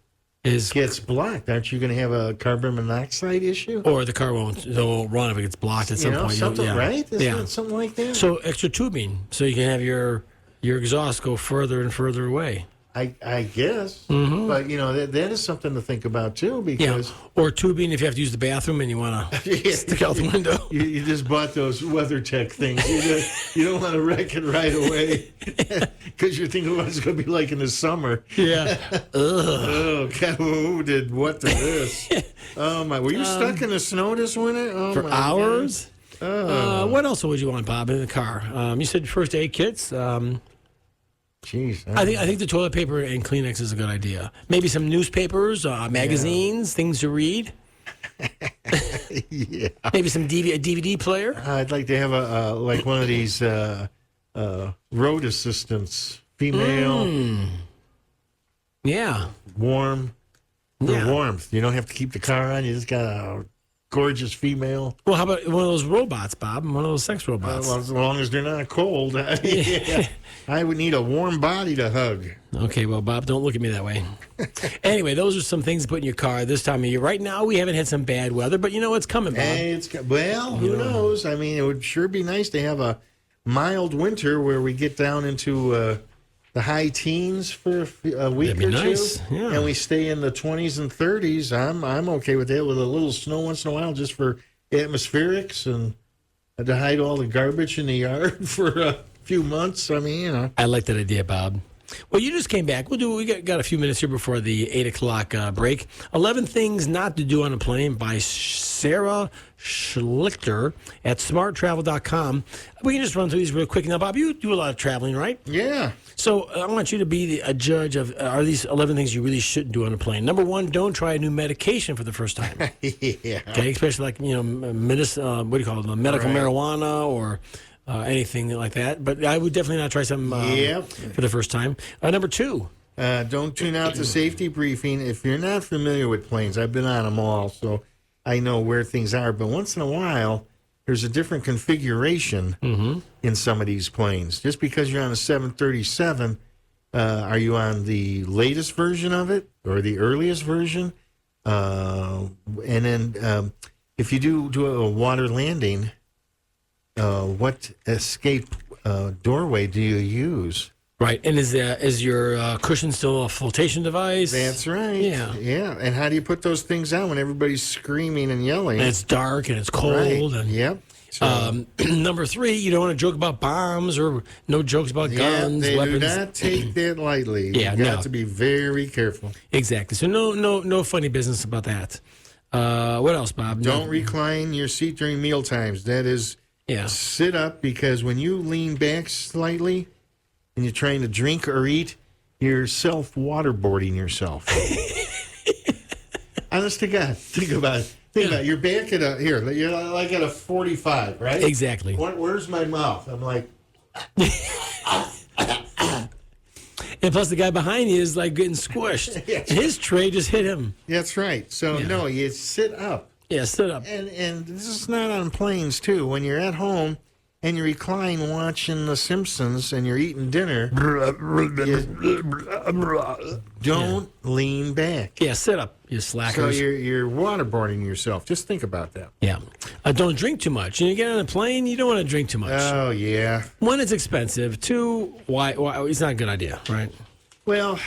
gets blocked? Aren't you going to have a carbon monoxide issue? Or the car won't run if it gets blocked at some point. Something, right? Isn't it something like that? So extra tubing, so you can have your exhaust go further and further away. I guess. Mm-hmm. But, that is something to think about, too, because... Yeah. Or tubing if you have to use the bathroom and you want to stick out the window. You just bought those WeatherTech things. You don't want to wreck it right away because you're thinking what it's going to be like in the summer. Yeah. Oh, God, who did what to this? Oh, my. Were you stuck in the snow this winter? Oh, for hours? What else would you want, Bob, in the car? You said first aid kits. Jeez, I think the toilet paper and Kleenex is a good idea. Maybe some newspapers, magazines, things to read. Yeah. Maybe some DVD player. I'd like to have like one of these road assistants, female. Yeah. Warm. For warmth. You don't have to keep the car on. You just got a gorgeous female. Well, how about one of those robots, Bob? One of those sex robots. Well, as long as they're not cold. I would need a warm body to hug. Okay, well, Bob, don't look at me that way. Anyway, those are some things to put in your car this time of year. Right now, we haven't had some bad weather, but it's coming, Bob. Hey, who knows? I mean, it would sure be nice to have a mild winter where we get down into the high teens for a week That'd be or nice, two, yeah. and we stay in the 20s and 30s, I'm okay with that, with a little snow once in a while just for atmospherics and to hide all the garbage in the yard for a few months. I mean, you know. I like that idea, Bob. Well, you just came back. We got a few minutes here before the 8 o'clock break. 11 Things Not to Do on a Plane by Sarah Schlichter at smarttravel.com. We can just run through these real quick. Now, Bob, you do a lot of traveling, right? Yeah. So I want you to be a judge of, are these 11 things you really shouldn't do on a plane? Number one, don't try a new medication for the first time. Yeah. Okay, especially like, what do you call it, medical marijuana or anything like that. But I would definitely not try something for the first time. Number two. Don't tune out the safety briefing. If you're not familiar with planes, I've been on them all, so I know where things are. But once in a while, there's a different configuration in some of these planes. Just because you're on a 737, are you on the latest version of it or the earliest version? And then if you do a water landing, what escape doorway do you use? Right, and is your cushion still a flotation device? That's right. Yeah. Yeah. And how do you put those things on when everybody's screaming and yelling? And it's dark and it's cold. Right. And Yep. So, number three, you don't want to joke about bombs or no jokes about guns, they weapons. do not take that lightly. Yeah, You got no. to be very careful. Exactly. So no funny business about that. What else, Bob? Don't recline your seat during meal times. That is, sit up, because when you lean back slightly and you're trying to drink or eat, you're self-waterboarding yourself. Honest to God, think about it. Think about it. You're back at you're like at a 45, right? Exactly. Where's my mouth? I'm like, and plus the guy behind you is like getting squished. Yes. His tray just hit him. that's right. So no, you sit up. Yeah, sit up. And this is not on planes too. When you're at home and you recline watching The Simpsons and you're eating dinner, don't lean back. Yeah, sit up, you So slackers. you're waterboarding yourself. Just think about that. Yeah. Don't drink too much. You get on a plane, you don't want to drink too much. Oh yeah. One, it's expensive. Two, why it's not a good idea, right? Well,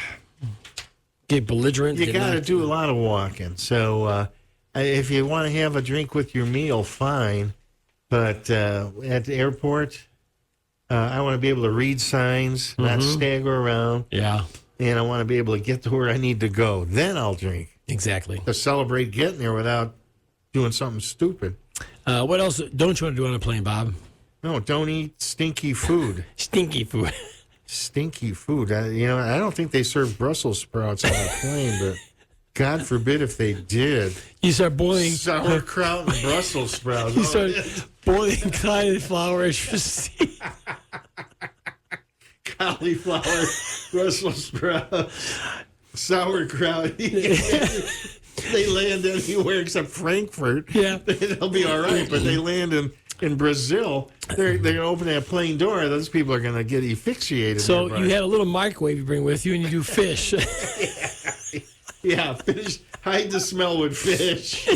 Get belligerent. you get got to knocked- do a lot of walking. So if you want to have a drink with your meal, fine. But at the airport, I want to be able to read signs, not stagger around, Yeah, and I want to be able to get to where I need to go. Then I'll drink exactly. to celebrate getting there without doing something stupid. What else don't you want to do on a plane, Bob? No, don't eat stinky food. Stinky food. Stinky food. I don't think they serve Brussels sprouts on a plane, but God forbid if they did. You start boiling Sauerkraut and Brussels sprouts. You start boiling cauliflower as your seat. Cauliflower, Brussels sprouts, sauerkraut. They land anywhere except Frankfurt. Yeah. They'll be all right, but they land in Brazil. They're going to open that plane door. Those people are going to get asphyxiated. So there, you have a little microwave you bring with you, and you do fish. Yeah, fish. Hide the smell with fish.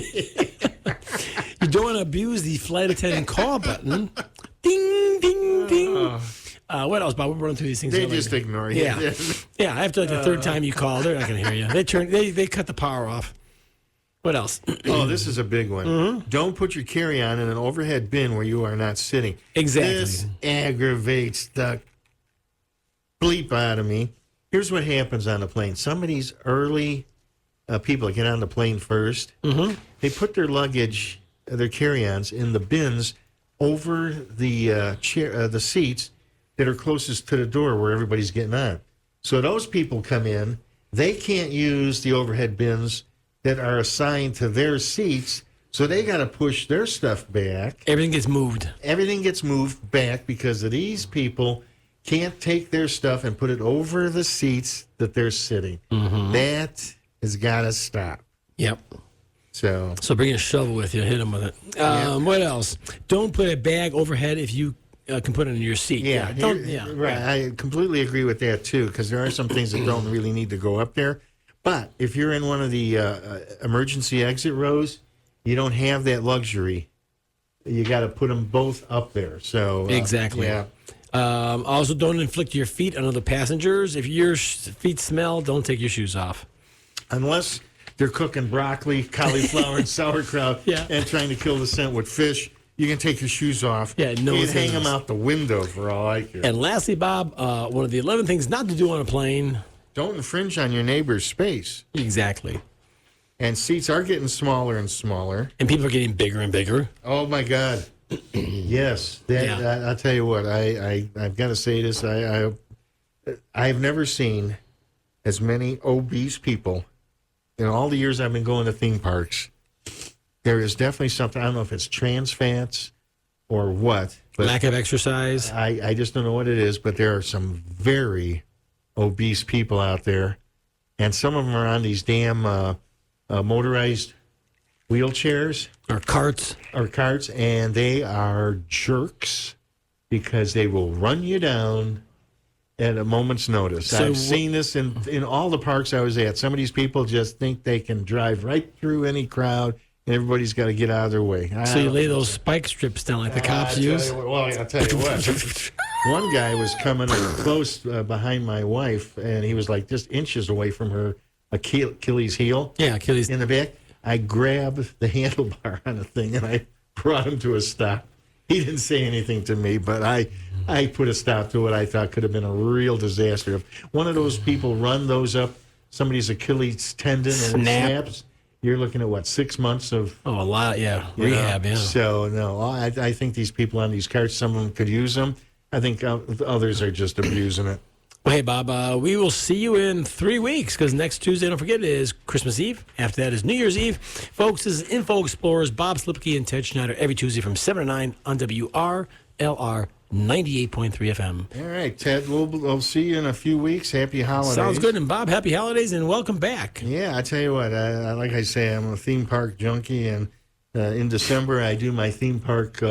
You don't want to abuse the flight attendant call button. Ding, ding, ding. What else, Bob? We're running through these things. They later. just ignore you. Yeah. Yeah, after like the third time you call, they're not going to hear you. They cut the power off. What else? Oh, this is a big one. Don't put your carry-on in an overhead bin where you are not sitting. Exactly. This aggravates the bleep out of me. Here's what happens on the plane. Some of these early people that get on the plane first, they put their luggage, their carry-ons, in the bins over the the seats that are closest to the door where everybody's getting on. So those people come in, they can't use the overhead bins that are assigned to their seats, so they got to push their stuff back. Everything gets moved. Everything gets moved back because of these people can't take their stuff and put it over the seats that they're sitting. That has got to stop. Yep. So bring a shovel with you. Hit them with it. What else? Don't put a bag overhead if you can put it in your seat. Right. I completely agree with that, too, because there are some things that don't really need to go up there. But if you're in one of the emergency exit rows, you don't have that luxury you got to put them both up there. So Exactly. Yeah. Also, don't inflict your feet on other passengers. If your feet smell, don't take your shoes off. Unless they're cooking broccoli, cauliflower, and sauerkraut, Yeah. and trying to kill the scent with fish, you can take your shoes off. Yeah, no you one's can hang gonna them notice. out the window for all I care. And lastly, Bob, one of the 11 things not to do on a plane. Don't infringe on your neighbor's space. Exactly. And seats are getting smaller and smaller. And people are getting bigger and bigger. Oh my God! Yes, I'll tell you what. I've got to say this. I've never seen as many obese people in all the years I've been going to theme parks. There is definitely something. I don't know if it's trans fats or what. But Lack of exercise. I just don't know what it is. But there are some very obese people out there, and some of them are on these damn motorized wheelchairs Or carts. and they are jerks because they will run you down at a moment's notice. So I've seen this in all the parks I was at. Some of these people just think they can drive right through any crowd, and everybody's got to get out of their way. So you lay those spike strips down like the cops use? I'll tell you what. One guy was coming close behind my wife, and he was like just inches away from her Achilles heel. Yeah, Achilles. In the back. I grabbed the handlebar on the thing, and I brought him to a stop. He didn't say anything to me, but I put a stop to what I thought could have been a real disaster. If one of those people run those up somebody's Achilles tendon and it snaps, you're looking at, 6 months of... Oh, a lot, yeah. Rehab, yeah. So, no, I think these people on these carts, some of them could use them. I think others are just abusing it. Well, hey, Bob, we will see you in 3 weeks because next Tuesday, don't forget, is Christmas Eve. After that is New Year's Eve. Folks, this is Info Explorers, Bob Slipke and Ted Schneider every Tuesday from 7 to 9 on WRLR 98.3 FM. All right, Ted, we'll see you in a few weeks. Happy holidays. Sounds good. And, Bob, happy holidays and welcome back. Yeah, I tell you what, like I say, I'm a theme park junkie, and in December I do my theme park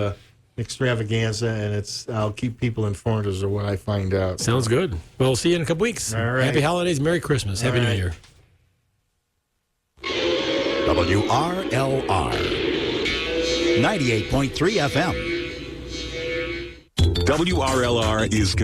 extravaganza, and I'll keep people informed as to what I find out. Sounds good. Well, we'll see you in a couple weeks. All right. Happy holidays, Merry Christmas, Happy New Year. WRLR 98.3 FM. WRLR is